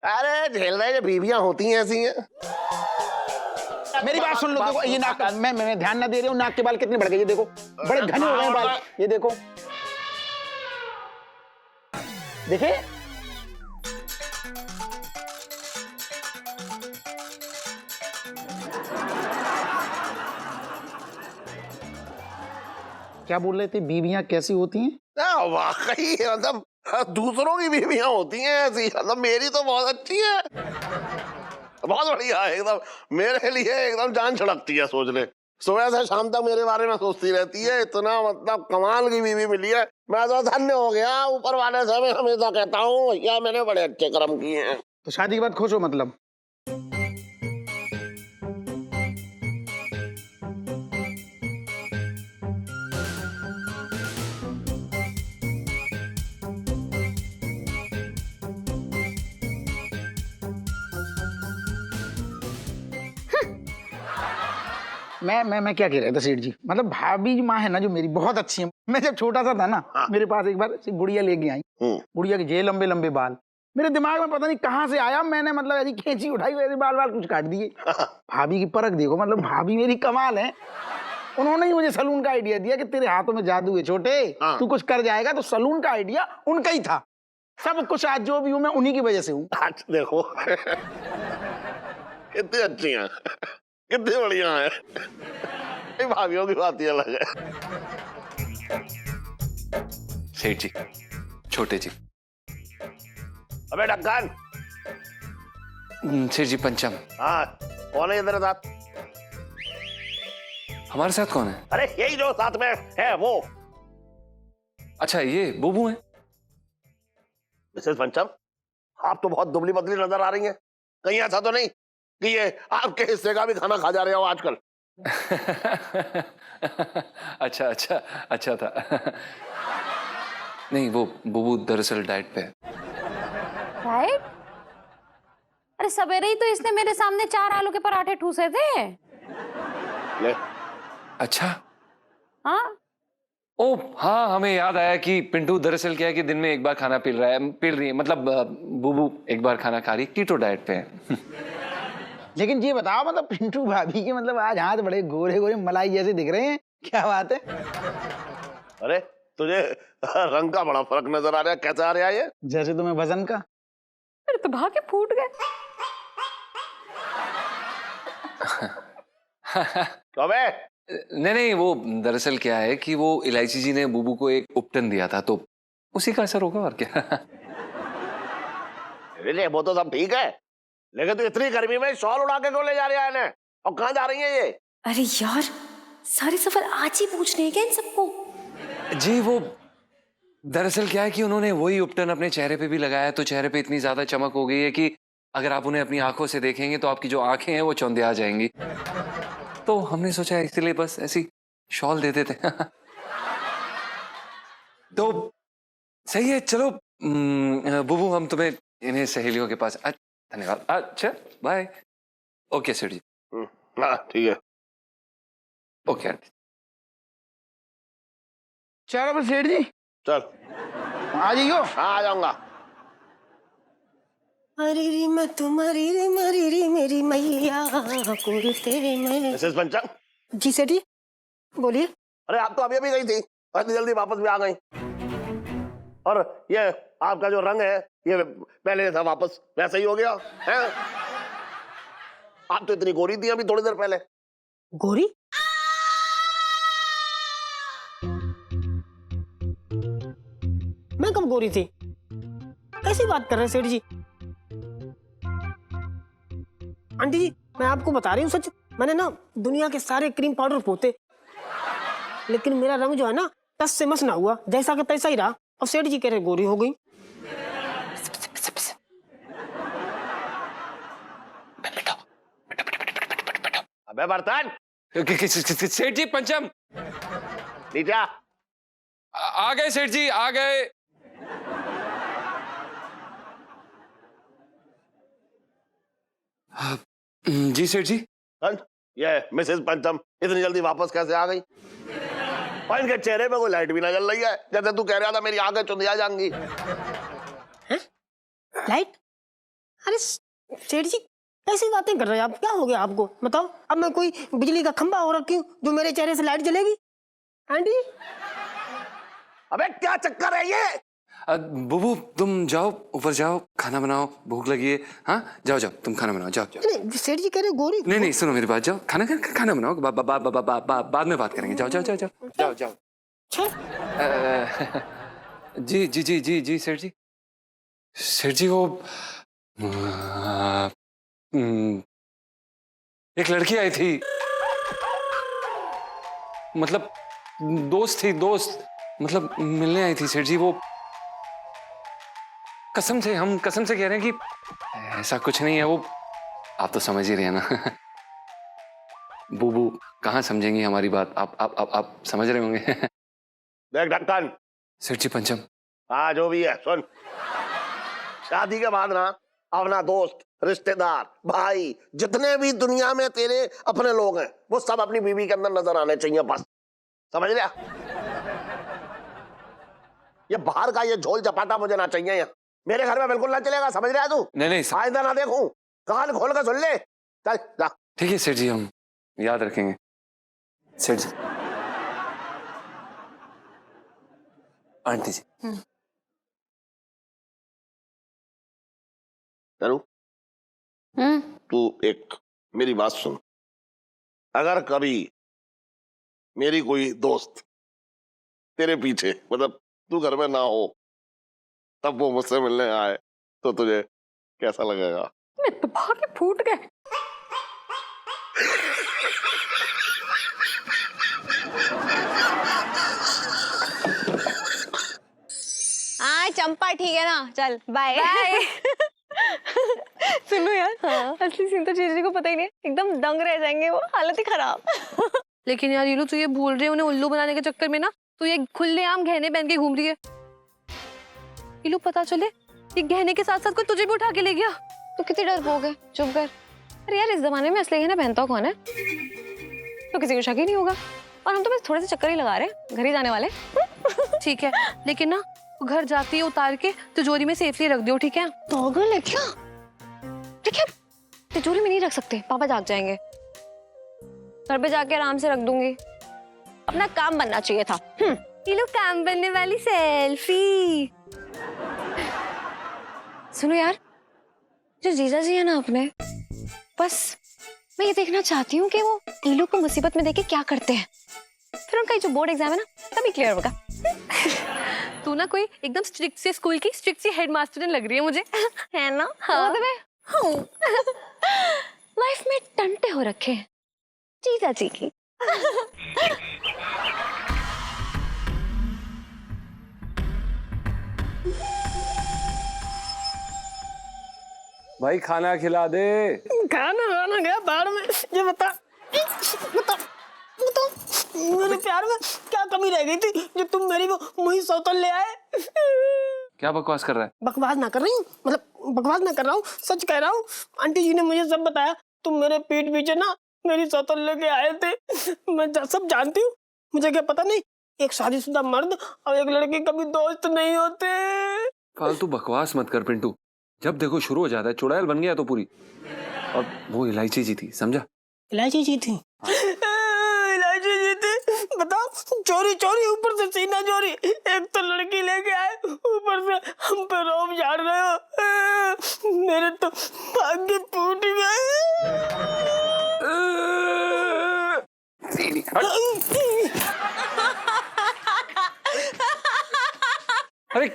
अरे झेल रहे, ये बीवियां होती हैं ऐसी हैं। मेरी बात सुन लो, देखो ये नाक, मैं ध्यान ना दे रही हूँ, नाक के बाल कितने बढ़ गए, ये देखो बड़े घने हो गए हैं बाल, ये देखो, देखे? क्या बोल रहे थे, बीवियां कैसी होती हैं? वाकई मतलब दूसरों की बीवियां होती हैं ऐसी, मतलब मेरी तो बहुत अच्छी है, बहुत बढ़िया है एकदम, मेरे लिए एकदम जान छिड़कती है। सोच ले, सुबह से शाम तक मेरे बारे में सोचती रहती है, इतना मतलब कमाल की बीवी मिली है। मैं तो धन्य हो गया ऊपर वाले से। मैं हमेशा कहता हूँ भैया मैंने बड़े अच्छे कर्म किए हैं। तो शादी के बाद खुश हो मतलब? मैं क्या कह रहा था सेठ जी, मतलब भाभी जी माँ है ना जो मेरी, बहुत अच्छी है। मैं जब छोटा सा था ना, मेरे पास एक बार गुड़िया लेके आई, गुड़िया के जे लंबे लंबे बाल, मेरे दिमाग में पता नहीं कहाँ से आया, मैंने मतलब ऐसी कैंची उठाई, वैसे बाल बाल कुछ काट दिए। भाभी की परख देखो, मतलब भाभी मेरी कमाल है। उन्होंने ही मुझे सलून का आइडिया दिया कि तेरे हाथों में जादू है छोटे, तू कुछ कर जाएगा। तो सलून का आइडिया उनका ही था। सब कुछ आज जो भी हूँ मैं उन्हीं की वजह से हूँ। देखो कितनी अच्छी हैं, कितनी बढ़िया है। भाभीियों की बात ही अलग है। सेठ जी, छोटे जी। अबे ढक्कन। सेठ जी पंचम। हाँ, कौन है तेरे साथ? हमारे साथ कौन है? अरे यही जो साथ में है वो। अच्छा, ये बुबू है। मिसेस पंचम, आप तो बहुत दुबली पतली नजर आ रही हैं। कहीं ऐसा तो नहीं कि ये आपके हिस्से का भी खाना खा जा रहे हो आजकल? अच्छा अच्छा अच्छा था। नहीं, वो बुबू दरअसल डाइट पे है। राइट? अरे सवेरे ही तो इसने मेरे सामने 4 आलू के पराठे ठूसे थे। ले। अच्छा। हाँ, ओ हाँ, हमें याद आया कि पिंटू दरअसल क्या है कि दिन में एक बार खाना पी रही है, मतलब बुबू एक बार खाना खा रही, कीटो डाइट पे है। लेकिन ये बताओ, मतलब पिंटू भाभी के मतलब आज हाथ बड़े गोरे गोरे मलाई जैसे दिख रहे हैं, क्या बात है? अरे तुझे रंग का बड़ा फर्क नजर आ रहा है, कैसे आ रहा है ये? जैसे तुम्हें वजन का। मेरे तो भागे फूट गए। अबे नहीं, वो दरअसल क्या है कि वो इलायची जी ने बुबू को एक उपटन दिया था, तो उसी का असर होगा और क्या। वो तो सब ठीक है, लेकिन तू इतनी गर्मी में शॉल उड़ा के क्यों ले जा रही है इन्हें? और कहाँ जा रही है ये? अरे यार, सारे सवाल आज ही पूछने हैं क्या इन सबको? जी, वो दरअसल क्या है कि उन्होंने वही उपटन अपने चेहरे पे भी लगाया, तो चेहरे पे इतनी ज्यादा चमक हो गई है कि अगर आप उन्हें अपनी आंखों से देखेंगे तो आपकी जो आंखें हैं वो चौंधिया जाएंगी। तो हमने सोचा इसलिए बस ऐसी शॉल दे देते। तो सही है, चलो बुबू, हम तुम्हें इन्हें सहेलियों के पास। धन्यवाद, अच्छा बाय। ओके सेठ जी। हाँ ठीक है। Okay aunty. चलो सेठ जी, चल आ जाइयो। हाँ आ जाऊंगा। अरे रे मैं तुम्हारी रे मरी रे मेरी मैया कुर्ते में। मिसेस पंचम। जी सेठ जी, बोलिए। अरे आप तो अभी अभी गई थी और इतनी जल्दी वापस भी आ गई, और ये आपका जो रंग है ये पहले था वापस वैसा ही हो गया है। आप तो इतनी गोरी थी अभी थोड़ी देर पहले। गोरी? मैं कब गोरी थी? कैसी बात कर रहे हैं सेठ जी? आंटी जी, मैं आपको बता रही हूँ सच, मैंने ना दुनिया के सारे क्रीम पाउडर पोते, लेकिन मेरा रंग जो है ना टस से मस ना हुआ, जैसा कि तैसा ही रहा। और सेठ जी कह रहे गोरी हो गई। अबे बर्तन सेठ जी पंचम नीचे आ। आ गए सेठ जी, आ गए। जी सेठ जी। ये मिसेस पंचम इतनी जल्दी वापस कैसे आ गई? और इनके चेहरे पे कोई लाइट भी ना जल रही है, जैसे तू कह रहा था मेरी आंखें चुंधिया जाएंगी। लाइट? अरे सेठ जी ऐसी बातें कर रहे हैं आप, क्या हो गया आपको बताओ। अब मैं कोई बिजली का खंभा हो रखी हूँ जो मेरे चेहरे से लाइट जलेगी? आंटी अबे क्या चक्कर है ये? बुबू तुम जाओ ऊपर जाओ, खाना बनाओ, भूख लगी है। हाँ जाओ जाओ, तुम खाना बनाओ, जाओ जाओ। नहीं सेठ जी कह रहे गोरी। नहीं नहीं, सुनो मेरी बात, जाओ खाना बनाओ, बाद में बात करेंगे। जाओ जाओ जाओ जाओ जाओ जाओ। अच्छा जी जी जी जी जी सेठ जी, सेठ जी वो एक लड़की आई थी, मतलब दोस्त थी, दोस्त मतलब मिलने आई थी सेठ जी। वो हम कसम से कह रहे हैं कि ऐसा कुछ नहीं है। वो आप तो समझ ही रहे हैं ना। बूबू कहाँ समझेंगी हमारी बात, आप समझ रहे होंगे। देख ढक्कन। सेठ जी पंचम। हाँ जो भी है सुन, शादी के बाद ना अपना दोस्त, रिश्तेदार, भाई, जितने भी दुनिया में तेरे अपने लोग हैं वो सब अपनी बीवी के अंदर नजर आने चाहिए, बस समझ लिया। ये बाहर का ये झोल झपाटा मुझे ना चाहिए यहाँ मेरे घर में, बिल्कुल ना चलेगा, समझ रहा है तू? नहीं नहीं आइंदा ना देखूं, कान खोल कर सुन ले। चल जा। ठीक है सेठ जी, हम याद रखेंगे सेठ जी। आंटी जी करूं? तू एक मेरी बात सुन, अगर कभी मेरी कोई दोस्त तेरे पीछे, मतलब तू घर में ना हो, तब वो मुझसे मिलने आए तो तुझे कैसा लगेगा? मैं तो भागे फूट गए। हाँ चंपा ठीक है ना, चल बाय। सुनो यार, असली सीन तो चीजी को पता ही नहीं, एकदम दंग रह जाएंगे वो, हालत ही खराब। लेकिन यार यूलू, तू ये भूल रही है उन्हें उल्लू बनाने के चक्कर में ना, तू ये खुलेआम गहने पहन के घूम रही है। यूलू पता चले ये गहने के साथ साथ कोई तुझे भी उठा के ले गया तू कितनी डरपोक है, चुप कर। अरे यार इस जमाने में असली गहना पहनता कौन है? तो किसी को शक ही नहीं होगा। और हम तो बस थोड़े से चक्कर ही लगा रहे हैं, घर ही जाने वाले। ठीक है, लेकिन ना घर जाते ही उतार के तिजोरी में सेफली रख दियो, ठीक है? पागल है क्या? ठीक है, तिजोरी में नहीं रख सकते, पापा जाग जाएंगे। घर पे जाके आराम से रख दूंगी। अपना काम बनना चाहिए था। ये लो काम बनने वाली सेल्फी। सुनो यार, जो जीजा जी है ना अपने, बस मैं ये देखना चाहती हूँ कि वो ईलू को मुसीबत में देके क्या करते हैं। फिर उनका जो बोर्ड एग्जाम है ना, तभी क्लियर होगा। तू ना कोई एकदम स्ट्रिक्ट से स्कूल की स्ट्रिक्ट सी हेडमास्टर लग रही है मुझे। है ना? हाँ। लाइफ में टंटे हो रखे हैं जीजा जी की। भाई खाना खिला दे। खाना गया बाहर में। ये बता मेरे प्यार में क्या कमी रह गई थी जो तुम मेरी वो मुही सौतन ले आए? क्या बकवास कर रहा है? बकवास ना कर रही हूँ, मतलब बकवास ना कर रहा हूँ, सच कह रहा हूँ। आंटी जी ने मुझे सब बताया, तुम मेरे पीठ पीछे ना मेरी सौतन लेके आए थे। मैं सब जानती हूँ, मुझे क्या पता नहीं एक शादीशुदा मर्द और एक लड़की कभी दोस्त नहीं होते। फालतू बकवास मत कर पिंटू, जब देखो शुरू हो जाता है, चुड़ैल बन गया तो पूरी। और वो इलायची जी थी, समझा? इलायची जी थी? इलायची जी थी? बताओ, चोरी चोरी ऊपर से सीना चोरी, एक तो लड़की लेके आए, ऊपर से हम पे रोब झाड़ रहे हो। मेरे तो भाग्य टूट गए। अरे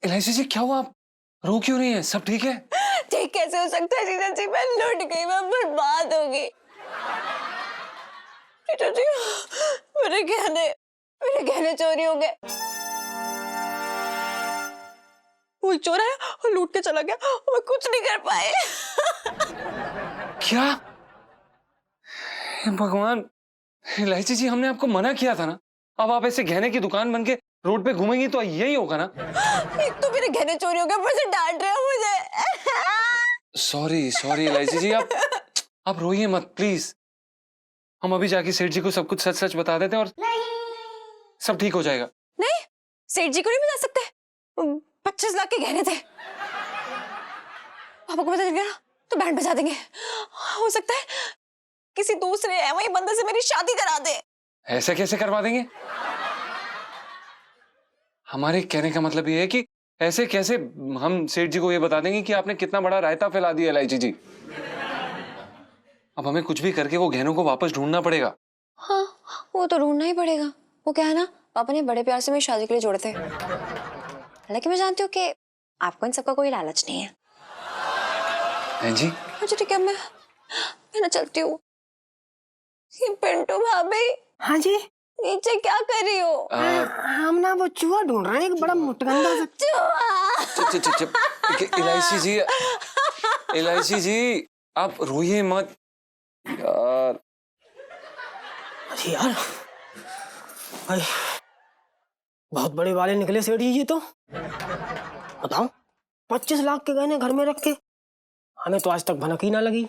इलायची जी क्या हुआ? आप रो क्यों नहीं है? सब ठीक है? ठीक कैसे हो सकता है जीजा जी? मैं लुट गई, मैं बर्बाद हो गई। जीजा जी मेरे गहने चोरी हो गए। कोई चोर आया और लूट के चला गया, मैं कुछ नहीं कर पाए। क्या? हे भगवान, इलायची जी हमने आपको मना किया था ना। अब आप ऐसे गहने की दुकान बन के रोड पे घूमेंगी तो यही होगा ना। एक तो मेरे गहने चोरी हो गए, ऊपर से डांट रहे हो मुझे। सॉरी इलायची जी, आप रोइए मत प्लीज। हम अभी जाके सेठ जी को सब कुछ सच सच बता देते हैं और सब ठीक हो जाएगा। नहीं, सेठ जी को नहीं बता सकते। 25 लाख के गहने थे। पापा को पता चल गया तो बैंड बजा देंगे। हो सकता है किसी दूसरे वही बंदे से मेरी शादी करा दे। ऐसे कैसे करवा देंगे? हमारे कहने का मतलब ये है कि ऐसे कैसे हम सेठ जी को ये बता देंगे कि आपने कितना बड़ा रायता फैला दिया एलआईसी जी। अब हमें कुछ भी करके वो गहनों को वापस ढूंढना पड़ेगा। हाँ, वो तो ढूंढना ही पड़ेगा। वो क्या है ना, पापा ने बड़े प्यार से मेरी शादी के लिए जोड़े थे। हालांकि मैं जानती हूँ कि आपको इन सबका कोई लालच नहीं है। हैं जी? अच्छा ठीक है, मैं ना चलती हूँ। ये पिंटू भाभी, हाँ जी, नीचे क्या कर रही हो? हम ना वो चूहा ढूंढ रहे हैं, एक बड़ा मुटगंदा सा चुप। एलआईसी जी आप रोइए मत यार। अरे यार, अरे बहुत बड़े वाले निकले सेठ जी तो। बताओ, 25 लाख के गहने घर में रख के हमें तो आज तक भनक ही ना लगी।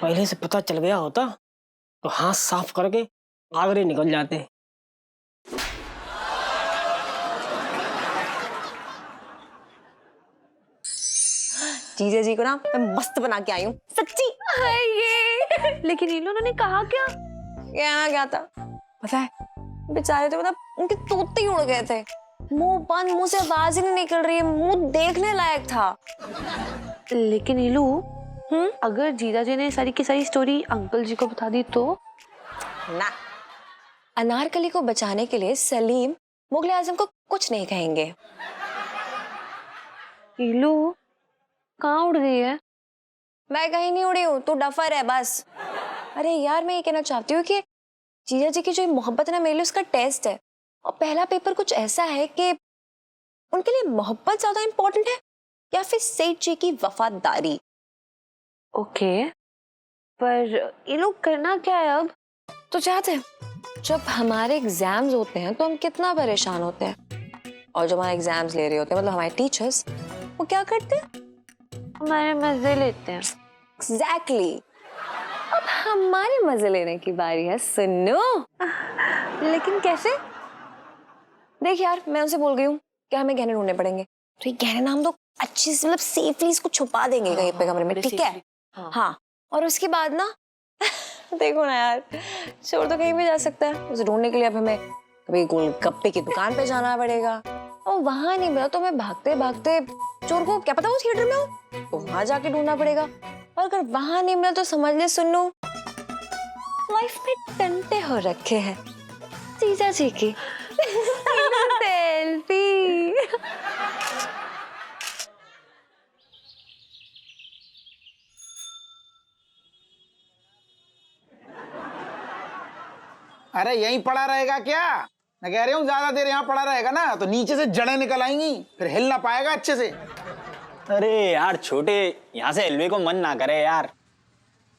पहले से पता चल गया होता तो हाथ साफ करके आगरे निकल जाते। जीजा जी को ना मैं मस्त बना के आई हूँ, सच्ची। ये लेकिन इन लोगों ने कहा क्या? कहना क्या था पता है, बेचारे तो मतलब उनके तोते ही उड़ गए थे। मुंह बंद, मुंह से आवाज ही नहीं निकल रही है, मुंह देखने लायक था। लेकिन इलू, अगर जीजा जी ने सारी की सारी स्टोरी अंकल जी को बता दी तो? ना, अनारकली को बचाने के लिए सलीम मुगले आजम को कुछ नहीं कहेंगे। इलू कहाँ उड़ गई है? मैं कहीं नहीं उड़ी हूँ, तू डफर है बस। अरे यार, मैं ये कहना चाहती हूँ कि जीजा जी की जो मोहब्बत है ना, मेरे लिए उसका टेस्ट है। और पहला पेपर कुछ ऐसा है कि उनके लिए मोहब्बत ज्यादा इंपॉर्टेंट है या फिर सेठ जी की वफादारी। ओके, पर ये लोग करना क्या है अब? तो चाहते हैं, जब हमारे एग्जाम्स होते हैं तो हम कितना परेशान होते हैं, और जब हमारे एग्जाम्स ले रहे होते हैं मतलब हमारे टीचर्स, वो क्या करते हैं? हमारे मजे लेते हैं। एग्जैक्टली। अब हमारे मजे लेने की बारी है, सुनो। लेकिन कैसे? देख यार, मैं उनसे बोल गई हूँ कि हमें गहने ढूंढने पड़ेंगे, तो ये गहने ना हम लोग अच्छे से मतलब सेफली इसको छुपा देंगे कहीं पे कमरे में, ठीक है? हाँ, और उसके बाद ना देखो ना यार, चोर तो कहीं भी जा सकता है, उसे ढूंढने के लिए अब हमें कभी गोलगप्पे की दुकान पे जाना पड़ेगा, और वहां नहीं मिला तो हमें भागते भागते, चोर को क्या पता वो थिएटर में हो, तो वहां जाके ढूंढना पड़ेगा। और अगर वहां नहीं मिला तो समझ ले सुनो, लाइफ में टंटे हो रखे हैं जीजा जी की। सेल्फी। अरे यहीं पड़ा रहेगा क्या? मैं कह रही हूँ ज्यादा देर यहाँ पड़ा रहेगा ना तो नीचे से जड़ें निकल आएंगी, फिर हिल ना पाएगा अच्छे से। अरे यार छोटे, यहाँ से हिलने को मन ना करे यार।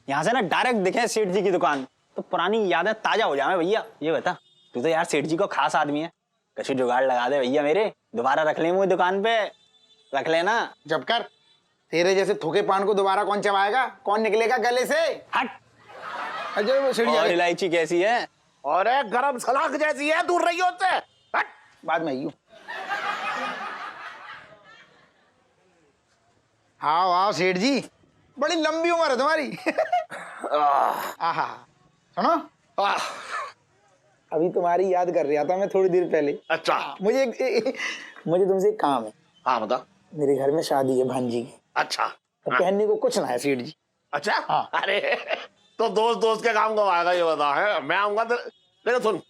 यहाँ से ना डायरेक्ट दिखे सेठ जी की दुकान तो पुरानी यादें ताजा हो जाए भैया। ये बता, तू तो यार सेठ जी को खास आदमी है, कछु जुगाड़ लगा दे भैया मेरे, दोबारा रख ले मुझे दुकान पे, रख लेना। जब कर, तेरे जैसे थोके पान को दोबारा कौन चबाएगा, कौन निकलेगा गले से? हट। अजय वो सीढ़ी और इलायची कैसी है? और गरम सलाख जैसी है, दूर रही होते। हट। बाद में आइयो। आओ आओ सेठ जी, बड़ी लंबी उम्र है तुम्हारी। आहा, सुनो, अभी तुम्हारी याद कर रहा था मैं थोड़ी देर पहले। अच्छा, मुझे तुमसे एक काम है। हाँ बता। मेरे घर में शादी है भांजी की। अच्छा, तो पहनने को कुछ ना है सेठ जी। अच्छा। हाँ। अरे तो दोस्त के काम कब आएगा ये बता है? मैं आऊंगा तो देखो सुन,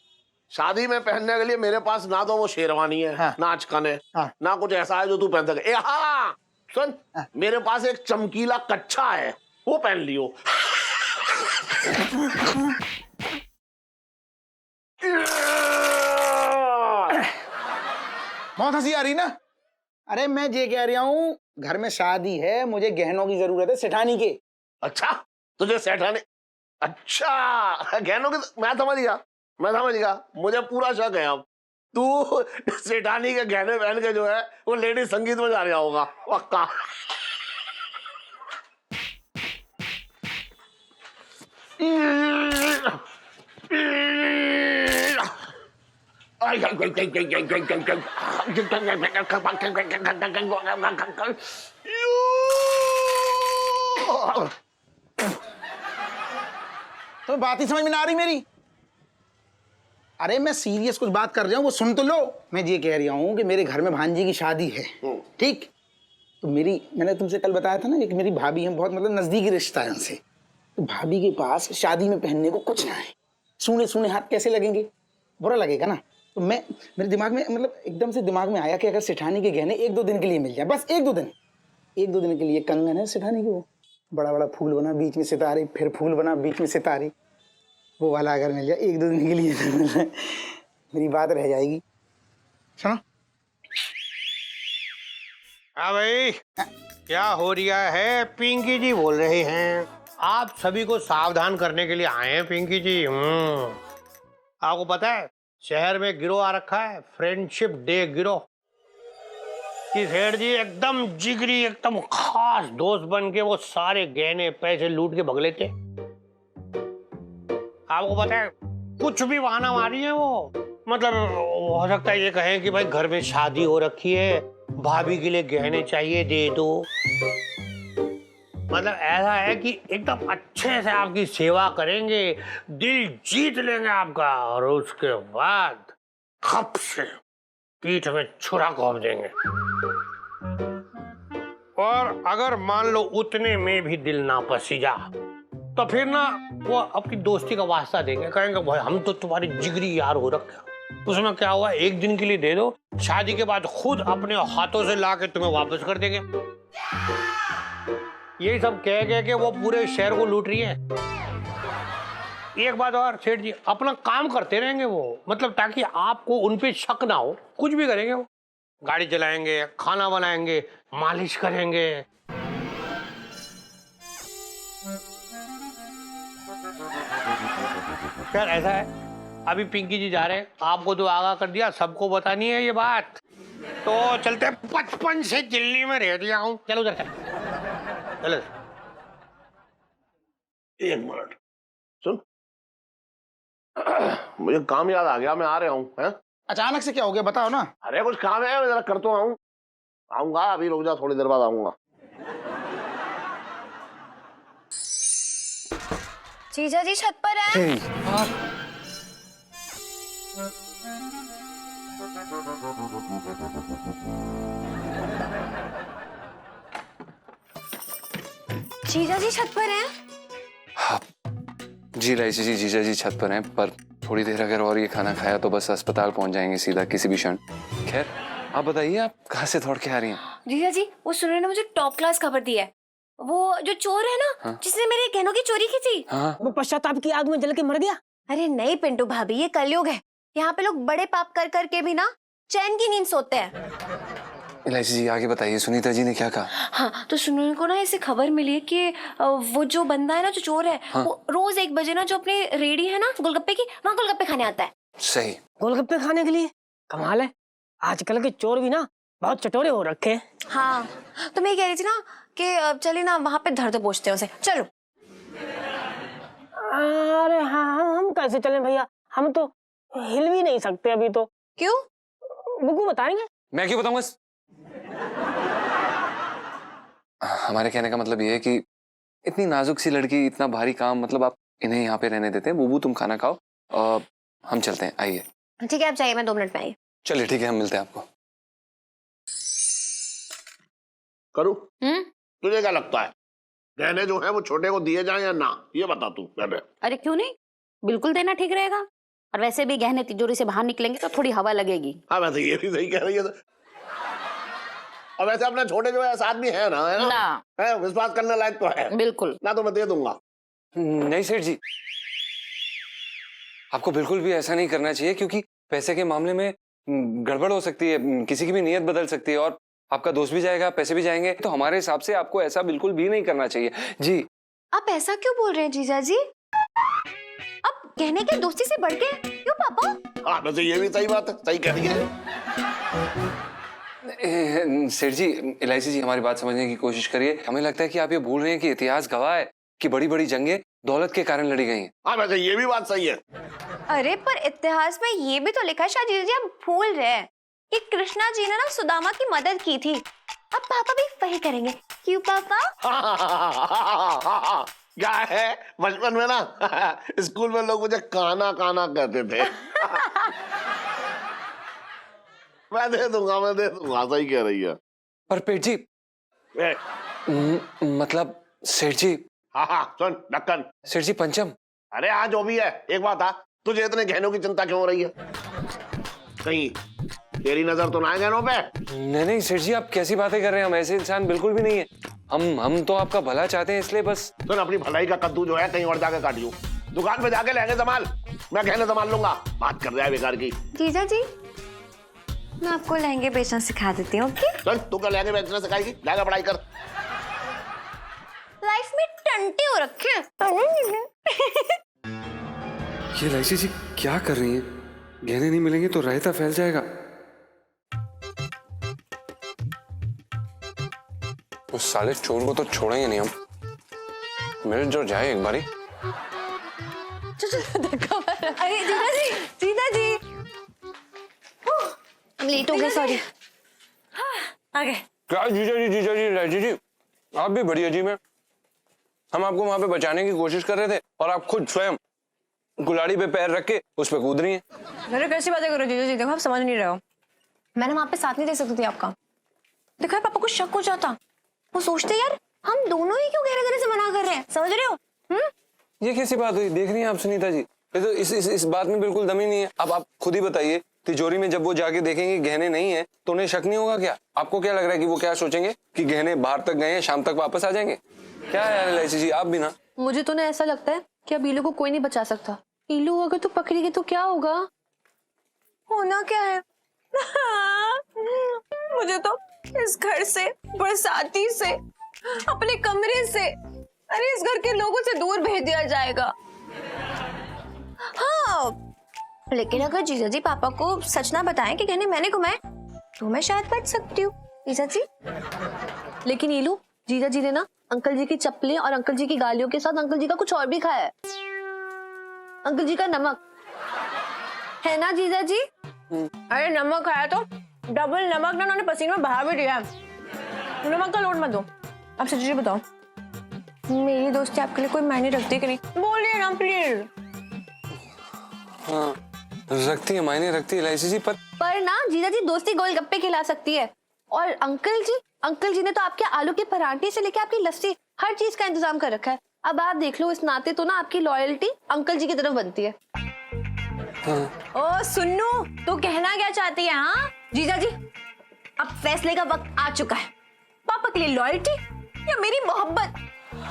शादी में पहनने के लिए मेरे पास ना तो वो शेरवानी है, हाँ। ना अचकन है, हाँ। ना कुछ ऐसा है जो तू पहन सके। हाँ सुन, मेरे पास एक चमकीला कच्छा है, वो पहन लियो। बहुत हंसी आ रही ना। अरे मैं ये कह रहा हूँ, घर में शादी है, मुझे गहनों की जरूरत है सेठानी के। अच्छा, तुझे सेठानी? अच्छा, गहनों की? मैं समझ गया, मुझे पूरा शक है अब तू सेठानी के गहने पहन के जो है वो लेडी संगीत में जा रहा होगा पक्का। तो बात ही समझ में ना आ रही मेरी। अरे मैं सीरियस कुछ बात कर रहा हूँ, वो सुन तो लो। मैं ये कह रहा हूँ कि मेरे घर में भांजी की शादी है, ठीक? तो मैंने तुमसे कल बताया था ना कि मेरी भाभी है, बहुत मतलब नजदीकी रिश्ता है उनसे। तो भाभी के पास शादी में पहनने को कुछ ना है, सूने सूने हाथ कैसे लगेंगे, बुरा लगेगा ना। तो मेरे दिमाग में मतलब एकदम से दिमाग में आया कि अगर सेठानी के गहने 1-2 दिन के लिए मिल जाए, बस 1-2 दिन के लिए। कंगन है सेठानी की, वो बड़ा बड़ा फूल बना बीच में सितारे, फिर फूल बना बीच में सितारे, वो वाला अगर मिल जाए 1-2 दिन के लिए तो मेरी बात रह जाएगी। सुनो। हाँ भाई, क्या हो रहा है? पिंकी जी बोल रहे हैं, आप सभी को सावधान करने के लिए आए हैं पिंकी जी। आपको पता है शहर में गिरोह आ रखा है, फ्रेंडशिप डे गिरोह। कि सेठ जी एकदम जिगरी, एकदम खास दोस्त बन के वो सारे गहने पैसे लूट के भग लेते। आपको पता है कुछ भी बहाना मारी है वो, मतलब हो सकता है ये कहें कि भाई घर में शादी हो रखी है, भाभी के लिए गहने चाहिए, दे दो। मतलब ऐसा है कि एकदम अच्छे से आपकी सेवा करेंगे, दिल जीत लेंगे आपका, और उसके बाद खप से पीठ में छुरा घोंप देंगे। और अगर मान लो उतने में भी दिल ना पसीजा, तो फिर ना वो अपनी दोस्ती का वास्ता देंगे, कहेंगे भाई हम तो तुम्हारी जिगरी यार हो रखे। उसमें क्या हुआ, 1 दिन के लिए दे दो, शादी के बाद खुद अपने हाथों से ला के तुम्हें वापस कर देंगे। यही सब कह के वो पूरे शहर को लूट रही है। एक बात और सेठ जी, अपना काम करते रहेंगे वो, मतलब ताकि आपको उन पे शक ना हो। कुछ भी करेंगे वो, गाड़ी चलाएंगे, खाना बनाएंगे, मालिश करेंगे। खैर ऐसा है, अभी पिंकी जी जा रहे हैं, आपको तो आगाह कर दिया, सबको बतानी है ये बात। तो चलते 55 से दिल्ली में रह दिया हूँ। चलो उधर चलो। 1 मिनट सुन, मुझे काम याद आ गया, मैं आ रहा हूँ। हैं? अचानक से क्या हो गया बताओ ना। अरे कुछ काम है, मैं जरा कर तो आऊंगा, अभी रुक जा, थोड़ी देर बाद आऊंगा। जीजा जी छत पर है। जीजा जी छत पर हैं? हाँ जी लाइसी जी, जीजा जी छत पर हैं, पर थोड़ी देर अगर और ये खाना खाया तो बस अस्पताल पहुंच जाएंगे सीधा किसी भी क्षण। खैर आप बताइए, आप कहाँ से दौड़ के आ रही हैं? जीजा जी वो सुनने ने मुझे टॉप क्लास खबर दी है, वो जो चोर है ना, हाँ? जिसने मेरे गहनों की चोरी की थी, हाँ? वो पश्चाताप की आग में जल के मर गया। अरे नहीं पिंटू भाभी, ये कलयुग है, यहाँ पे लोग बड़े पाप कर कर के भी ना चैन की नींद सोते हैं। इलायची जी आगे बताइए, सुनीता जी ने क्या कहा? हाँ तो सुनने को ना ऐसी खबर मिली है कि वो जो बंदा है ना, जो चोर है, हाँ? वो रोज 1 बजे ना जो अपनी रेडी है ना गोलगप्पे की, वहाँ गोलगप्पे खाने आता है। सही। गोलगप्पे खाने के लिए? कमाल है, आजकल के चोर भी ना बहुत चटोरे हो रखे हैं। हाँ तो मैं ये कह रही थी ना कि चलिए ना वहाँ पे धर दो पूछते हैं उसे, चलो। अरे हाँ, हम कैसे चलें भैया, हम तो हिल भी नहीं सकते अभी तो। क्यों? गुग्गू बताएंगे। मैं क्यों बताऊंगा? हमारे कहने का मतलब ये है कि इतनी नाजुक सी लड़की, इतना भारी काम, मतलब आप इन्हें यहाँ पे रहने देते हैं। बुबू तुम खाना खाओ और हम चलते हैं, आइए। ठीक है आप जाइए, मैं 2 मिनट में आई। चलिए ठीक है, हम मिलते हैं आपको। करूं? तुझे क्या लगता है गहने जो है वो छोटे को दिए जाए या ना, ये बता तू पहले। अरे क्यों नहीं, बिल्कुल देना ठीक रहेगा। और वैसे भी गहने तिजोरी से बाहर निकलेंगे तो थोड़ी हवा लगेगी। हाँ वैसे ये भी सही कह रही है। और वैसे अपने छोटे जो है साथ भी है ना, है ना? है, विश्वास करने लायक तो है। बिल्कुल ना तो मैं दे दूंगा। नहीं सेठ जी, आपको बिल्कुल भी ऐसा नहीं करना चाहिए, क्योंकि पैसे के मामले में गड़बड़ हो सकती है, किसी की भी नीयत बदल सकती है, और आपका दोस्त भी जाएगा, पैसे भी जाएंगे। तो हमारे हिसाब से आपको ऐसा बिल्कुल भी नहीं करना चाहिए। जी आप ऐसा क्यों बोल रहे हैं जीजा जी? अब कहने की दोस्ती से बढ़ के क्यों पापा? हाँ वैसे ये भी सही बात है, सही कह रही है। सेठ जी, इलायची जी हमारी बात समझने की कोशिश करिए। हमें लगता है कि आप ये भूल रहे हैं कि इतिहास गवाह है कि बड़ी बड़ी जंगें दौलत के कारण लड़ी गई हैं। हाँ वैसे ये भी बात सही है। अरे पर इतिहास में ये भी तो लिखा है, शायद जीजा जी आप भूल रहे हैं कि कृष्णा जी ने ना सुदामा की मदद की थी। अब पापा भी वही करेंगे, क्यों पापा? क्या है, बचपन में ना स्कूल में लोग मुझे काना काना कहते थे। मैं दे दूंगा, सही कह रही है। पर पेट जी, ए, मतलब सेठ जी। हाँ सुन ढक्कन। सेठ जी पंचम। अरे हाँ जो भी है, एक बात आ, तुझे इतने गहनों की चिंता क्यों हो रही है? कहीं तेरी नजर तो ना है गहनों पे? नहीं सेठ जी, आप कैसी बातें कर रहे हैं? हम ऐसे इंसान बिल्कुल भी नहीं है। हम तो आपका भला चाहते हैं, इसलिए बस। सुन, अपनी भलाई का कद्दू जो है कहीं और जाके काटियो। दुकान पे जाके लहंगे संभाल, मैं गहने संभाल लूंगा। बात कर रहा है बेकार की। जीजा जी मैं आपको लहंगे बेचना सिखा देती हूँ। ओके? चल तू क्या लहंगे बेचना सिखाएगी? लहंगा पढ़ाई कर। लाइफ में टंटे हो रखे हैं। ये लाइची जी क्या कर रही हैं? गहने नहीं मिलेंगे तो रायता फैल जाएगा। उस साले चोर को तो छोड़ेंगे नहीं हम। मिल जो जाए एक बारी। अरे जीजा जी हम लेट हो गए, सॉरी। आ गए। क्या जीजा जी लाइची जी, आप भी बढ़िया जी। में हम आपको वहां पे बचाने की कोशिश कर रहे थे और आप खुद स्वयं गुलाड़ी पे पैर रख के उस पे कूद रही हैं। अरे कैसी बातें कर रहे हो जीजा जी, देखो आप समझ नहीं रहे हो। मैंने वहां पे साथ नहीं दे सकती थी आपका। देखो पापा को शक हो जाता, वो सोचते यार हम दोनों ही क्यों गहरे गहरे से मना कर रहे हैं, समझ रहे हो? ये कैसी बात हुई? देख रही हैं आप सुनीता जी, ये तो इस बात में बिल्कुल दम ही नहीं है। अब आप खुद ही बताइए, तिजोरी में जब वो जाके देखेंगे गहने नहीं है तो उन्हें शक नहीं होगा क्या? आपको क्या लग रहा है कि वो क्या सोचेंगे कि गहने बाहर तक गए हैं, शाम तक वापस आ जाएंगे? क्या है यार लाइची जी, आप भी ना। मुझे तो ना ऐसा लगता है कि अब ईलू को कोई नहीं बचा सकता। ईलू अगर तू पकड़ी गई तो क्या होगा? होना क्या है? मुझे तो इस घर से, बरसाती से, अपने कमरे से, अरे इस घर के लोगों से दूर भेज दिया जाएगा। हाँ लेकिन अगर जीजा जी पापा को सच ना बताएं कि गहने मैंने घुमाए तो मैं शायद बच सकती हूँ। जीजा जी लेकिन ईलू, जीजा जी ने ना अंकल जी की चप्पलें और अंकल जी की गालियों के साथ अंकल जी का कुछ और भी खाया है। अंकल जी का नमक है ना जीजा जी? अरे नमक खाया तो डबल नमक ना उन्होंने पसीने में बहा भी दिया। नमक का लोड मत दो। अब सच्ची बताओ, मेरी दोस्ती आपके लिए कोई मायने रखती कि नहीं? बोलिए ना प्लीज। हाँ रखती है, मायने रखती है लाइची जी। पर ना जीजा जी दोस्ती गोलगप्पे खिला सकती है। और अंकल जी ने तो आपके आलू के पराठे से लेके आपकी लस्सी हर चीज का इंतजाम कर रखा है। अब आप देख लो, इस नाते तो ना आपकी लॉयल्टी अंकल जी की तरफ बनती है। ओ सुन्नू, तू कहना क्या चाहती है? हाँ जीजा जी अब फैसले का वक्त आ चुका है। पापा के लिए लॉयल्टी या मेरी मोहब्बत,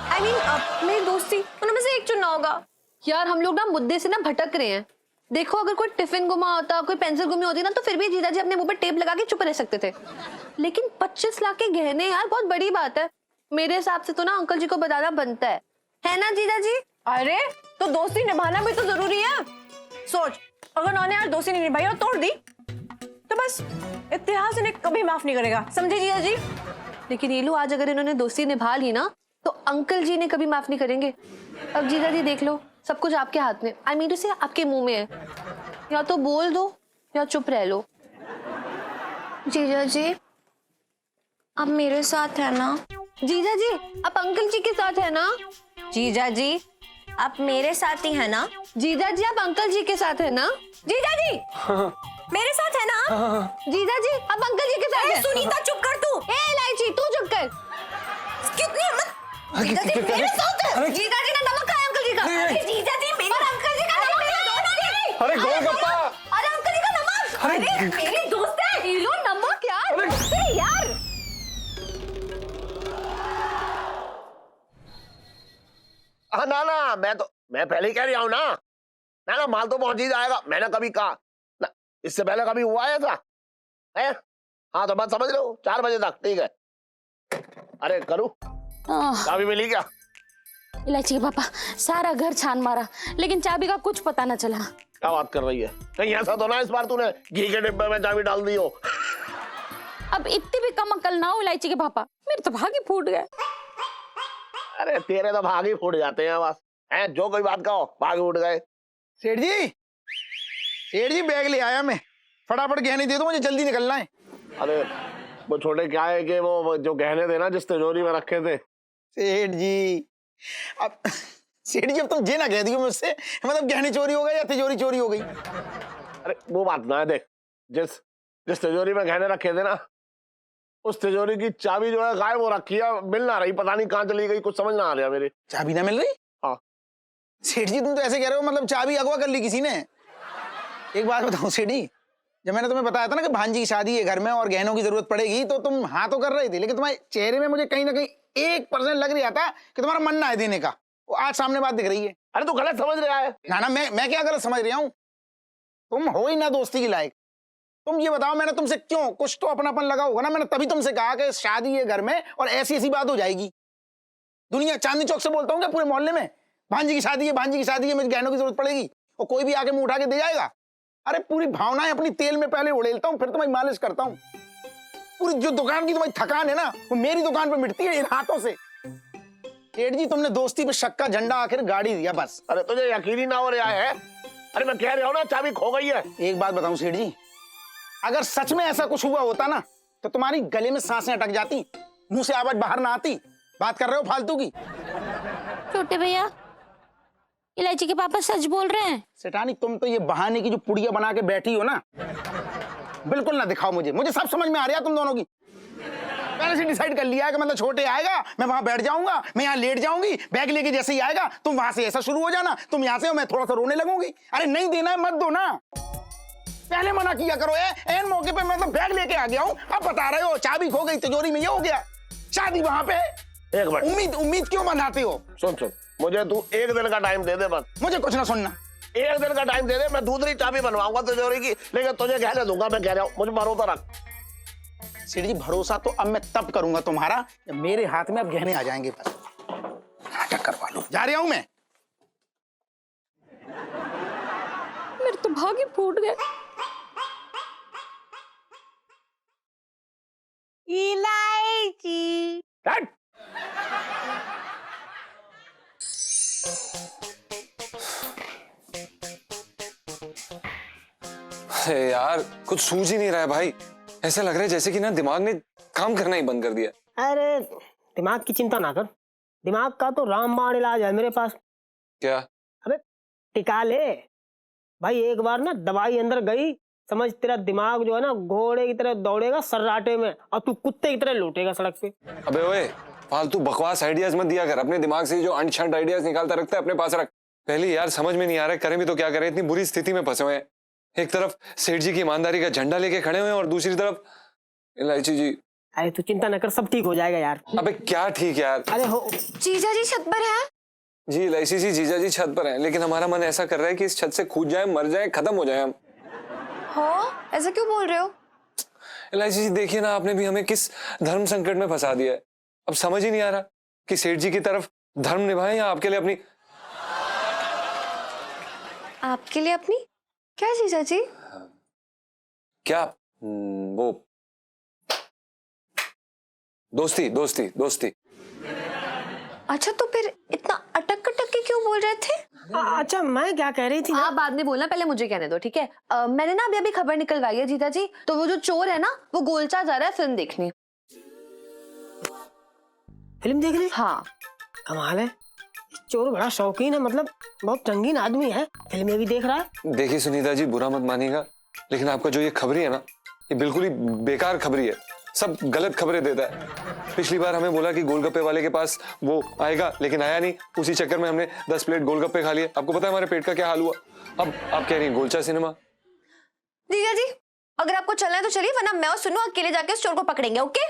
I mean, मेरी दोस्ती, उनमें से एक चुनना होगा। यार हम लोग ना मुद्दे से ना भटक रहे हैं। देखो अगर कोई टिफिन गुमा होता, कोई पेंसिल गुमी होती ना, तो फिर भी जीजा जी अपने मुंह पर टेप लगा के चुप रह सकते थे। लेकिन 25 लाख के गहने यार बहुत बड़ी बात है। मेरे हिसाब से तो ना अंकल जी को बताना बनता है ना जीजा जी? अरे तो दोस्ती निभाना भी तो जरूरी है। सोच, अगर उन्होंने यार दोस्ती नहीं निभाई और तोड़ दी तो बस इतिहास इन्हें कभी माफ नहीं करेगा, समझे जीजा जी? लेकिन ईलू, आज अगर इन्होंने दोस्ती निभा ली ना तो अंकल जी ने कभी माफ नहीं करेंगे। अब जीजा जी देख लो, सब कुछ आपके हाथ में, आई मीन टू से आपके मुंह में है। या तो बोल दो या चुप रह लो। जीजा जी अब मेरे साथ है ना? जीजा जी आप अंकल जी के साथ है ना? जीजा जी आप मेरे साथ ही है ना? जीजा जी आप अंकल जी के साथ है ना? जीजा जी मेरे साथ है ना? जीजा जी आप अंकल जी के साथ है। सुनीता चुप कर तू। ए इलायची तू चुप कर। कितनी हिम्मत? जीजा जी मेरे साथ है। जीजा जी ने नमक खाया अंकल जी का। अरे जीजा जी मेरे अंकल जी का नमक खाया। अरे गोलगप्पा। अरे अंकल जी का नमक। अरे मेरी दोस्त है। ईलू नमक यार। अरे यार ना मैं पहले ही कह रहा हूं ना माल तो पहुंच ही जाएगा। मैंने कभी कहा ना, इससे पहले कभी हुआ है ऐसा है? हाँ तो बात समझ लो, 4 बजे तक ठीक है। अरे करूं, चाबी मिली क्या? इलायची के पापा सारा घर छान मारा लेकिन चाबी का कुछ पता न चला। क्या बात कर रही है? कहीं ऐसा तो ना इस बार तूने घी के डिब्बे में चाबी डाल दी हो? अब इतनी भी कम अकल ना हो इलायची के पापा, मेरे तो भाग ही फूट गए। अरे तेरे तो भाग ही फूट जाते हैं बस। हैं जो कोई बात कहो भाग उठ गए। सेठ जी बैग ले आया मैं, फटाफट गहने दे दो, मुझे जल्दी निकलना है। अरे वो छोटे क्या है कि वो जो गहने थे ना जिस तिजोरी में रखे थे। सेठ जी अब तुम ये ना कह दियो मुझसे, मतलब गहने चोरी हो गए या तिजोरी चोरी हो गई। अरे वो बात ना है, देख जिस तिजोरी में गहने रखे थे ना, उस तिजोरी की चाबी जो है गायब हो रखी है, मिल ना रही, पता नहीं कहाँ चली गई, कुछ समझ ना आ रहा मेरे। चाबी ना मिल रही? हाँ। सेठ जी तुम तो ऐसे कह रहे हो मतलब चाबी अगवा कर ली किसी ने। एक बात बताऊं सेठ जी, जब मैंने तुम्हें बताया था ना कि भांजी की शादी है घर में और गहनों की जरूरत पड़ेगी, तो तुम हाँ तो कर रही थी, लेकिन तुम्हारे चेहरे में मुझे कहीं ना कहीं 1% लग रहा था कि तुम्हारा मन ना है देने का। वो आज सामने बात दिख रही है। अरे तू गलत समझ रहा है। ना मैं क्या गलत समझ रहा हूँ? तुम हो ही ना दोस्ती की लायक। तुम ये बताओ मैंने तुमसे क्यों, कुछ तो अपनापन लगा होगा ना, मैंने तभी तुमसे कहा कि शादी है घर में और ऐसी बात हो जाएगी। दुनिया चांदनी चौक से बोलता हूँ क्या पूरे मोहल्ले में, भांजी की शादी है, मुझे गहनों की जरूरत पड़ेगी, और कोई भी आके मुंह उठा के दे जाएगा। अरे पूरी भावनाएं अपनी तेल में पहले उड़ेलता हूँ, फिर तुम्हारी मालिश करता हूँ। पूरी जो दुकान की तुम्हारी थकान है ना, वो मेरी दुकान पे मिटती है इन हाथों से। सेठ जी तुमने दोस्ती पे शक का झंडा आखिर गाड़ी दिया बस। अरे तुझे यकीन ही ना हो रहा है? अरे मैं कह रहा हूँ ना चाबी खो गई है। एक बात बताऊं सेठ जी, अगर सच में ऐसा कुछ हुआ होता ना, तो तुम्हारी गले में सांसें अटक जाती, मुंह से आवाज बाहर ना आती। बात कर रहे हो फालतू की? छोटे भैया, इलायची के पापा सच बोल रहे हैं। सेठानी तुम तो ये बहाने की जो पुड़िया बना के बैठी हो ना, बिल्कुल ना दिखाओ मुझे सब समझ में आ रहा है तुम दोनों की। पहले से डिसाइड कर लिया है कि मतलब छोटे आएगा, मैं वहां बैठ जाऊंगा, मैं यहाँ लेट जाऊंगी, बैग लेके जैसे ही आएगा तुम वहां से ऐसा शुरू हो जाना, तुम यहाँ से मैं थोड़ा सा रोने लगूंगी। अरे नहीं देना है मत दो ना, पहले मना किया करो। एन मौके पे मैं तो बैग लेके आ गया हूँ, अब बता रहे हो चाबी खो गई तिजोरी में, ये हो गया। शादी वहां पे एक मिनट, उम्मीद क्यों बंधाते हो? सुन मुझे तू 1 दिन का टाइम दे दे बस। मुझे कुछ ना सुनना। 1 दिन का टाइम दे दे, मैं दूसरी चाबी बनवाऊंगा तिजोरी की, लेकिन तुझे गहने दूंगा। मैं कह रहा हूँ मुझे भरोसा रख। सेठ जी भरोसा तो अब मैं तब करूंगा तुम्हारा जब मेरे हाथ में अब गहने आ जाएंगे। बस नाटक करवा लो, जा रहा हूं मैं। मेरे तो भाग ही फूट गए। इलायची हट! अरे यार कुछ सूझ ही नहीं रहा है भाई, ऐसा लग रहा है जैसे कि ना दिमाग ने काम करना ही बंद कर दिया। अरे दिमाग की चिंता ना कर, दिमाग का तो रामबाण इलाज है मेरे पास। क्या? अबे टिका ले भाई, एक बार ना दवाई अंदर गई, समझ तेरा दिमाग जो है ना घोड़े की तरह दौड़ेगा सर्राटे में, और तू कुत्ते की तरह लौटेगा सड़क पे। अबे ओए फालतू बकवास आइडियाज मत दिया कर, अपने दिमाग से जो अनछंट आइडियाज निकालता रखता है अपने पास रख। पहले यार समझ में नहीं आ रहा है करें भी तो क्या करें, इतनी बुरी स्थिति में फंसे हुए हैं। एक तरफ सेठ जी की ईमानदारी का झंडा लेके खड़े हुए हैं और दूसरी तरफ इलायची जी। अरे तू चिंता न कर, सब ठीक हो जाएगा यार। अबे क्या ठीक यार? अरे हो जीजा जी छत पर है? जी इलायची जी, जीजा जी छत पर हैं, लेकिन हमारा मन ऐसा कर रहा है कि इस छत से कूद जाए, मर जाए, खत्म हो जाए हम। हाँ ऐसा क्यों बोल रहे हो? इलायची जी देखिए ना, आपने भी हमें किस धर्म संकट में फंसा दिया है। अब समझ ही नहीं आ रहा कि सेठ जी की तरफ धर्म निभाएं या आपके लिए अपनी। आपके लिए अपनी क्या जीजा जी? क्या? वो दोस्ती दोस्ती दोस्ती। अच्छा तो फिर इतना अटक अटक के क्यों बोल रहे थे? अच्छा मैं क्या कह रही थी? आप बाद में बोलना, पहले मुझे कहने दो, ठीक है? मैंने ना अभी खबर निकलवाई है जीजा जी, तो वो जो चोर है ना वो गोलचा जा रहा है फिल्म देखने। फिल्म देखने? हाँ। कमाल है, चोर बड़ा शौकीन है, मतलब बहुत रंगीन आदमी है, फिल्में भी देख रहा है। देखिए सुनीता जी बुरा मत मानिएगा, लेकिन आपका जो ये खबरी है ना, ये बिल्कुल ही बेकार खबरी है, सब गलत खबरें देता है। पिछली बार हमें बोला कि गोलगप्पे वाले के पास वो आएगा, लेकिन आया नहीं, उसी चक्कर में हमने 10 प्लेट गोलगप्पे खा लिए। आपको पता है हमारे पेट का क्या हाल हुआ? अब आप कह रही हैं गोलचा सिनेमा। जीजा जी अगर आपको चलना है तो चलिए, वरना मैं और सुनो अकेले जाके उस चोर को पकड़ेंगे। ओके?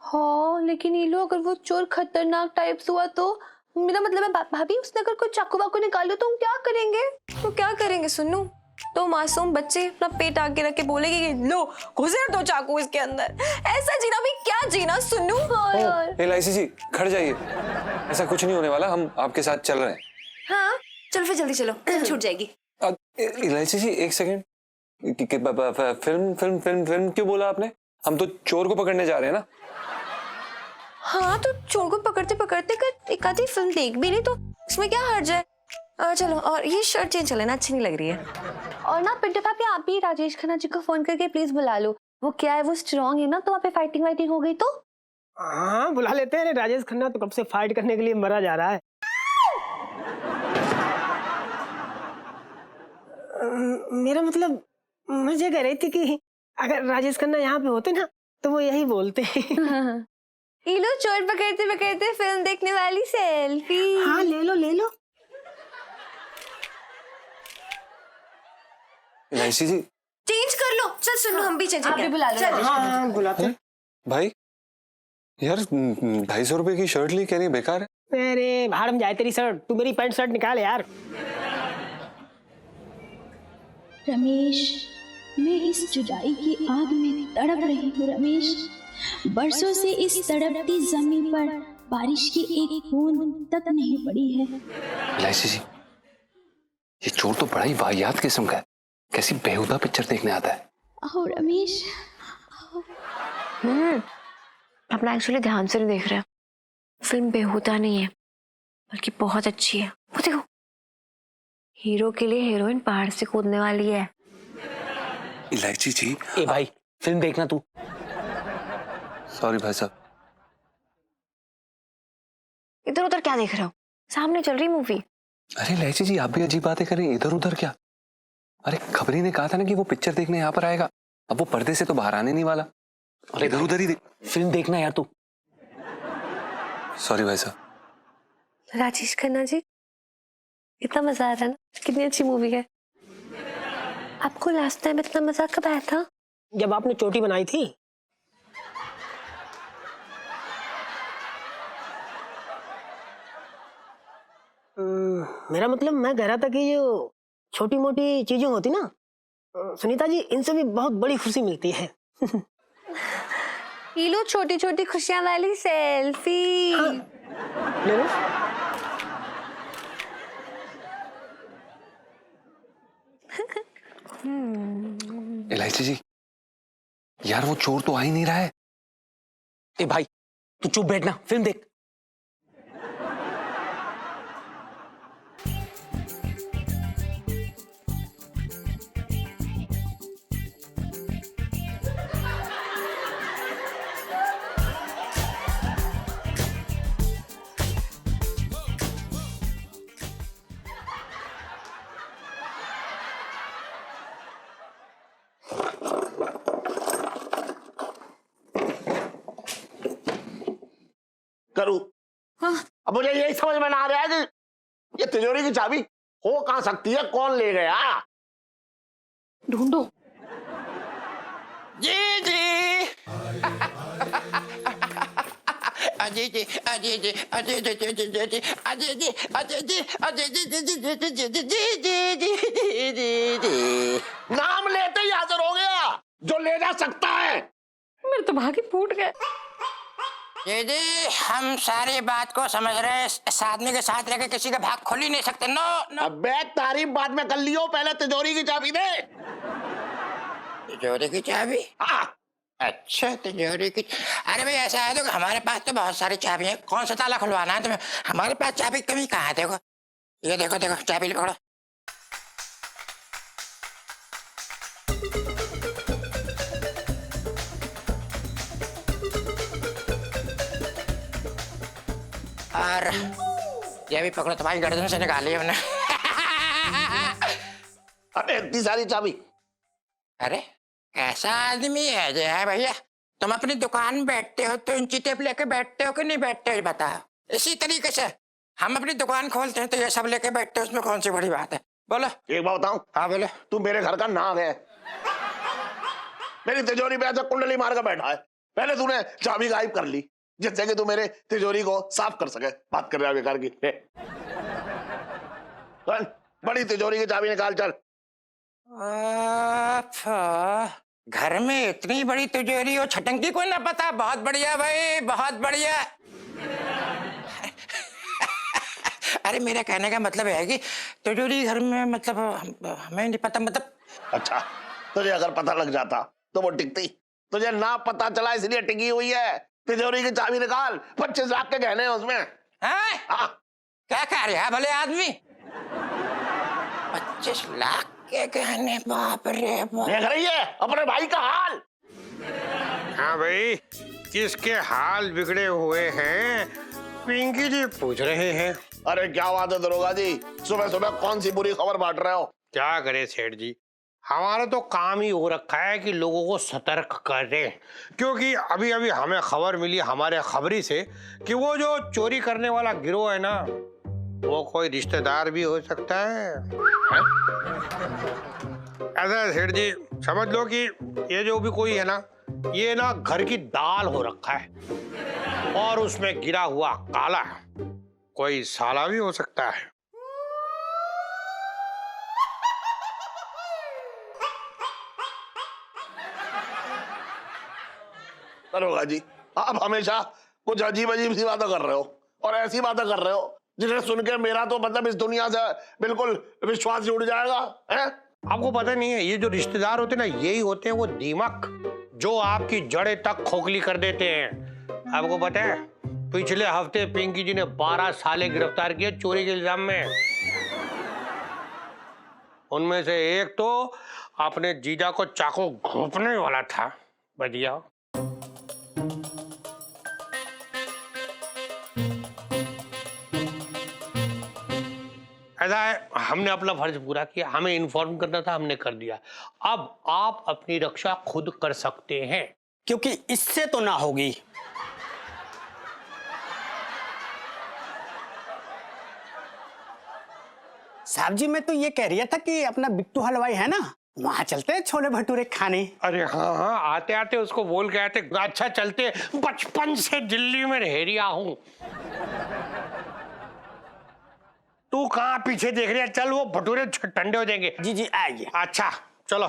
हाँ लेकिन ये लो, अगर वो चोर खतरनाक टाइप्स हुआ तो मेरा मतलब है भाभी, उसने अगर कोई चाकू वाकू निकाल लो तो हम क्या करेंगे? तो क्या करेंगे सुनो? तो मासूम बच्चे अपना पेट आगे रख के बोलेंगे कि लो घुसेड़ दो चाकू इसके अंदर। ऐसा जीना भी क्या जीना सुनू। हाँ यार। इलायची जी खड़ जाइए, ऐसा कुछ नहीं होने वाला, हम आपके साथ चल रहे हैं। हाँ चलो फिर जल्दी चलो, छूट जाएगी। इलायची जी एक second, film film film film क्यों बोला आपने? हम तो चोर को पकड़ने जा रहे हैं ना। हाँ तो चोर को पकड़ते पकड़ते एक आधी फिल्म देख भी नहीं तो इसमें क्या हर्ज है? चलो, और ये शर्ट चेंज कर लेना, अच्छी नहीं लग रही है। और ना पिंटू पापी, आप भी राजेश खन्ना जी को फोन करके प्लीज बुला लो। वो क्या है, वो स्ट्रांग है ना, तो वहाँ पे फाइटिंग वाइटिंग हो गई तो। हाँ बुला लेते हैं। राजेश खन्ना तो कब से फाइट करने के लिए मरा जा रहा है। मेरा मतलब, मुझे कह रही थी कि अगर राजेश खन्ना यहाँ पे होते ना तो वो यही बोलते। ये लो, चोर पकड़ते पकड़ते फिल्म देखने वाली सेल्फी। हाँ ले लो ले लो। इलायची जी, चेंज कर लो। चल सुनो, हम भी चेंज करके बुला लो। हाँ बुलाते हैं। भाई यार 250 रुपए की शर्ट ली, कह रही बेकार है। अरे भाड़ में जाए तेरी शर्ट, तू मेरी पैंट शर्ट निकाल यार। रमेश, मैं इस जुदाई की आग में तड़प रही हूँ रमेश। बरसों से इस तड़पती जमीन पर बारिश की एक बूंद तक नहीं पड़ी है। इलायची जी, ये चोर तो बड़ा ही वाहियात किस्म का है, कैसी बेहुदा पिक्चर देखने आता है। आओ रमेश। अपना एक्चुअली ध्यान से नहीं देख रहे। फिल्म बेहुदा नहीं है, बल्कि बहुत अच्छी है। वो देखो, हीरो के लिए हीरोइन पहाड़ से कूदने वाली है। इलायची जी, ए भाई फिल्म देखना तू। सॉरी भाई साहब। इधर उधर क्या देख रहे हो, सामने चल रही मूवी। अरे इलायची जी, आप भी अजीब बातें करें, इधर उधर क्या। अरे खबरी ने कहा था ना कि वो पिक्चर देखने यहाँ पर आएगा, अब वो पर्दे से तो बाहर आने नहीं वाला। अरे इधर उधर ही फिल्म देखना यार तू। सॉरी भाई साहब। राजेश खन्ना जी, इतना मजा आ रहा है ना, कितनी अच्छी मूवी है। आपको लास्ट टाइम इतना मजा कब आया था? जब आपने चोटी बनाई थी। मेरा मतलब, मैं कह रहा था कि जो छोटी मोटी चीजें होती ना सुनीता जी, इनसे भी बहुत बड़ी खुशी मिलती है। ये लो, छोटी छोटी खुशियां वाली सेल्फी। हाँ, ले लो। इलायची जी, यार वो चोर तो आ ही नहीं रहा है। ए भाई तू चुप बैठना, फिल्म देख। करूं? अब मुझे यही समझ में ना आ रहा है कि ये तिजोरी की चाबी हो कहां सकती है, कौन ले गया? ढूंढो। जी जी अजय जी अजय जी अजय जी अजय जी अजय जी अजय जी अजय जी अजय जी नाम लेते ही हाजिर हो गया, जो ले जा सकता है। मेरे तो भाग ही फूट गए। जी हम सारी बात को समझ रहे हैं, इस आदमी के साथ रहकर किसी का भाग खोल ही नहीं सकते। No no. अबे तारीफ बाद में कर लियो, पहले तिजोरी की चाबी दे। तिजोरी की चाबी? हाँ। अच्छा तिजोरी की। अरे भाई ऐसा है तो हमारे पास तो बहुत सारी चाबी है, कौन सा ताला खुलवाना है तुम्हें? हमारे पास चाबी कमी कहाँ है? देखो ये देखो देखो, चाबी पकड़ो। और ये भी पकड़ो, तुम्हारी गर्दन से निकाली हमने। अबे इतनी सारी चाबी? अरे कैसा आदमी है जो है भैया, तुम अपनी दुकान में बैठते हो तो इंची टेप लेके बैठते हो कि नहीं बैठते हो बताओ। इसी तरीके से हम अपनी दुकान खोलते हैं तो ये सब लेके बैठते हो, उसमें कौन सी बड़ी बात है? बोलो। एक बात बताऊं? हाँ बोलो। तू मेरे घर का नाग है, मेरी तिजोरी पे ऐसा कुंडली मार कर बैठा है। पहले तूने चाबी गायब कर ली जिससे कि तू मेरे तिजोरी को साफ कर सके। बात कर रहा है बेकार की। चल बड़ी तिजोरी की चाबी निकाल चल। घर में इतनी बड़ी तिजोरी हो, छटंकी को ना पता। बहुत बढ़िया भाई, बहुत बढ़िया। अरे मेरा कहने का मतलब है कि तिजोरी घर में, मतलब हमें नहीं पता मतलब। अच्छा तुझे अगर पता लग जाता तो वो टिकती, तुझे ना पता चला इसलिए टिकी हुई है। तिजोरी की चाबी निकाल, 25 लाख के गहने हैं उसमें। हाँ? क्या कह रहे हैं भले आदमी? 25 लाख के गहने, बाप रे बाप। देख रही है अपने भाई का हाल? हाँ भाई, किसके हाल बिगड़े हुए हैं पिंकी जी पूछ रहे हैं। अरे क्या बात है दरोगा जी, सुबह सुबह कौन सी बुरी खबर बांट रहे हो? क्या करे सेठ जी, हमारा तो काम ही हो रखा है कि लोगों को सतर्क करें, क्योंकि अभी अभी हमें खबर मिली हमारे खबरी से कि वो जो चोरी करने वाला गिरोह है ना, वो कोई रिश्तेदार भी हो सकता है। ऐसा है सेठ जी, समझ लो कि ये जो भी कोई है ना, ये ना घर की दाल हो रखा है और उसमें गिरा हुआ काला कोई साला भी हो सकता है। दरोगा जी, आप हमेशा कुछ अजीब अजीब सी बातें कर रहे हो और ऐसी बातें कर रहे हो जिन्हें सुन के मेरा तो मतलब इस दुनिया से बिल्कुल विश्वास ही उड़ जाएगा है? आपको पता नहीं है, ये जो रिश्तेदार होते हैं ना, यही होते हैं वो दीमक जो आपकी जड़ें तक खोखली कर देते हैं। आपको पता है, पिछले हफ्ते पिंकी जी ने 12 साले गिरफ्तार किए चोरी के इल्जाम में। उनमें से एक तो अपने जीजा को चाकू घोंपने वाला था। बढ़िया। ऐसा है, हमने अपना फर्ज पूरा किया, हमें इन्फॉर्म करना था, हमने कर दिया। अब आप अपनी रक्षा खुद कर सकते हैं, क्योंकि इससे तो ना होगी। साहब जी, मैं तो ये कह रही था कि अपना बिट्टू हलवाई है ना, वहां चलते हैं छोले भटूरे खाने। अरे हाँ हाँ, आते आते उसको बोल के आते, अच्छा चलते, बचपन से दिल्ली में रह रिया हूं। तू कहाँ पीछे देख रही है? चल, वो भटूरे ठंडे हो जाएंगे। जी जी आइए। अच्छा चलो।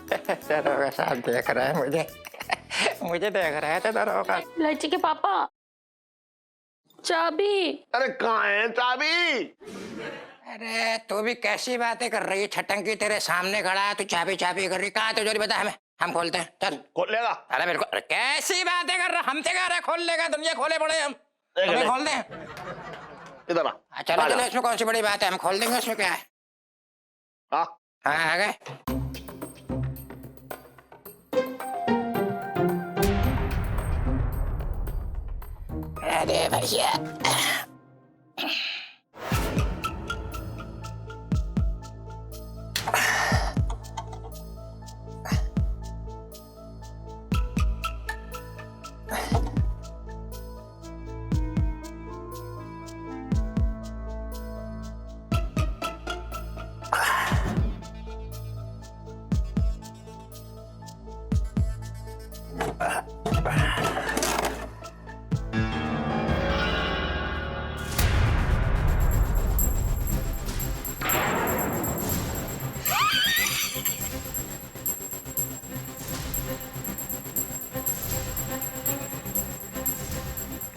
दरोगा साहब देख रहा है मुझे, मुझे देख रहा है तो दरोगा। लच्ची के पापा, चाबी। अरे कहाँ है चाबी? अरे तू भी कैसी बातें कर रही है? छटंकी तेरे सामने खड़ा है, तू चाबी चाबी कर रही, कहाँ तिजोरी बता हमें, हम खोलते हैं। चल खोल लेगा? अरे बिल्कुल, अरे कैसी बातें कर रहा, हमसे कह रहे खोल लेगा, दुनिया खोले पड़े हम, हमें खोल दे। इधर आ। चलो चलो, इसमें कौन सी बड़ी बात है, हम खोल देंगे, उसमें क्या है। हाँ हाँ आ गए। अरे भैया,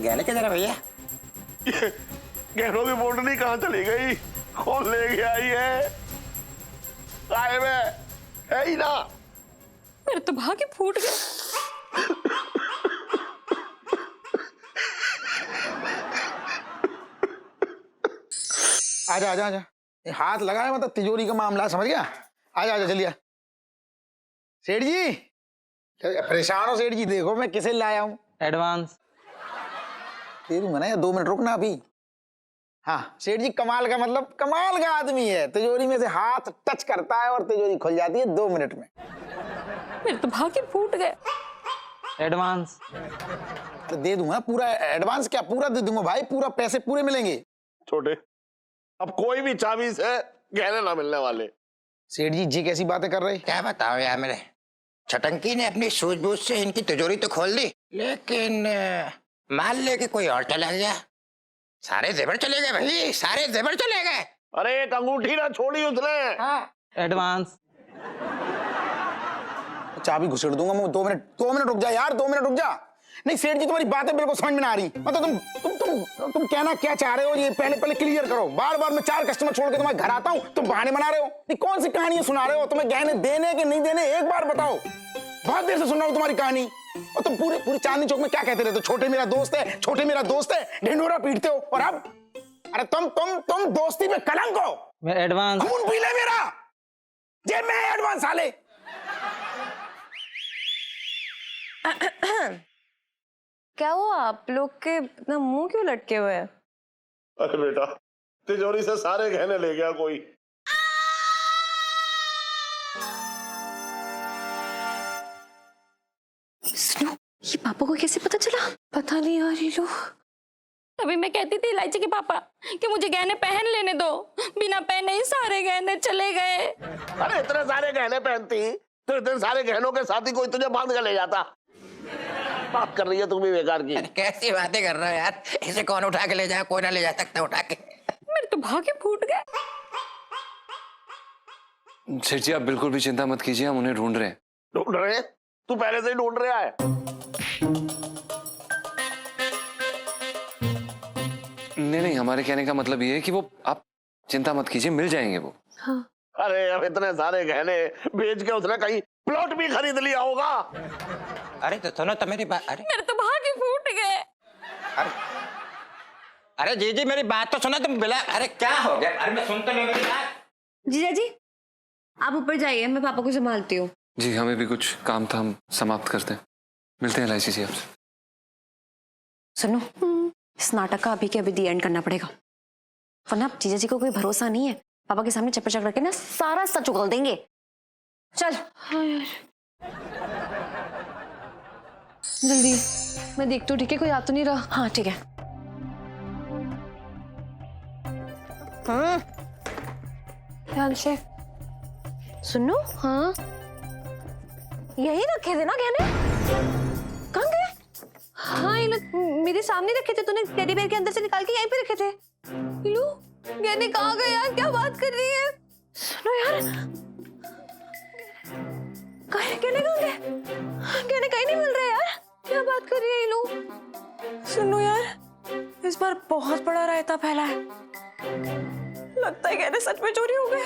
गहने किधर है भैया? गहनों की बोटनी कहाँ चली गई? कौन ले गया ये? गायब है ही ना। मेरे तो भाग्य फूट गया। आजा आजा आजा, ये हाथ लगाए मतलब तिजोरी का मामला, समझ गया? आजा आजा चलिए। सेठ जी परेशान हो सेठ जी, देखो मैं किसे लाया हूँ। एडवांस दे दूंगा ना, या 2 मिनट रुकना अभी। हाँ सेठ जी, कमाल का मतलब कमाल का आदमी है, तिजोरी में से हाथ टच करता है और तिजोरी खुल जाती है 2 मिनट में। मेरे तो भाग्य फूट गए। एडवांस तो दे दूंगा पूरा। एडवांस क्या, पूरा दे दूंगा भाई, पूरा पैसे पूरे मिलेंगे। छोटे, अब कोई भी चाबी से गहने ना मिलने वाले। सेठ जी कैसी बातें कर रहे? क्या बताओ यार, मेरे छटंकी ने अपनी सूझबूझ से इनकी तिजोरी तो खोल दी, लेकिन मान ले कि कोई और चला गया, सारे जेवर चले गए भाई, सारे जेवर चले गए। अरे एक अंगूठी ना छोड़ी उसने। एडवांस चाबी घुसेड़ दूंगा मैं। 2 मिनट रुक जा यार, 2 मिनट रुक जा। नहीं सेठ जी, तुम्हारी बातें बिल्कुल समझ में ना आ रही। मतलब तुम कहना क्या चाह रहे हो, ये पहले क्लियर करो। बार बार मैं 4 कस्टमर छोड़ के तुम्हारे घर आता हूँ, तुम बहाने बना रहे हो। नहीं कौन सी कहानियां सुना रहे हो? तुम्हें गहने देने कि नहीं देने एक बार बताओ। बहुत देर से सुन रहा हूँ तुम्हारी कहानी। और तुम पूरे पूरे चांदनी चौक में क्या कहते रहते हो? छोटे मेरा दोस्त है, छोटे मेरा दोस्त है, ढिंढोरा पीटते हो। और अब अरे तुम दोस्ती पे कलंक हो। मैं एडवांस खून पी ले मेरा, जे मैं एडवांस साले। क्या हुआ आप लोग के इतना मुंह क्यों लटके हुए हैं? अरे बेटा, तिजोरी से सारे गहने ले गया कोई। सुनो, ये पापा को कैसे पता चला? पता नहीं यार ये लोग। तभी मैं कहती थी इलायची के पापा कि मुझे गहने पहन लेने दो, बिना पहने ही सारे गहने चले गए। अरे इतने सारे गहने पहनती तो इतने सारे गहनों के साथ ही कोई तुझे बांध कर ले जाता। बात कर रही है तू भी बेकार की। कैसी बातें कर रहे हो यार, इसे कौन उठा के ले जाए? कोई ना ले जा सकता उठा के। मेरे तो भाग्य फूट गए। सेठ जी आप बिल्कुल भी चिंता मत कीजिए, हम उन्हें ढूंढ रहे हैं। ढूंढ रहे हैं? तू पहले से ही ढूंढ रहा है। नहीं, हमारे कहने का मतलब ये है कि वो, आप चिंता मत कीजिए, मिल जाएंगे वो। हाँ। अरे अब इतने सारे गहने बेच के उसने कहीं प्लॉट भी खरीद लिया होगा। अरे तो सुनो तो मेरी बात। अरे मेरे तो भाग्य फूट गए। अरे जी मेरी बात तो सुनो तुम। बिला अरे क्या हो गया? अरे मैं सुनता नहीं मेरी बात। जीजा जी आप ऊपर जाइए, मैं पापा को संभालती हूँ। जी हमें भी कुछ काम था, हम समाप्त करते हैं। मिलते हैं इलायची जी आपसे। सुनो, इस नाटक का अभी के अभी दी एंड करना पड़ेगा, वरना जीजा जी को कोई भरोसा नहीं है। पापा के सामने चप्पा चक रख के ना सारा सच उगल देंगे। चल। हाँ यार जल्दी, मैं देखती हूँ। ठीक है, कोई आ तो नहीं रहा? हाँ ठीक है। ध्यान से सुनो, हाँ यही रखे थे ना गहने? कहाँ गए? हाँ ये लोग मेरे सामने रखे थे, तूने टेडी बेयर के अंदर से निकाल के यहीं पे रखे थे। लो गहने कहाँ गए यार? क्या बात कर रही है? सुनो यार, गहने कहाँ गए? गहने कहीं नहीं मिल रहे यार। क्या बात कर रही है ये लोग? सुनो यार, इस बार बहुत बड़ा रायता फैला है। लगता है गहने सच में चोरी हो गए।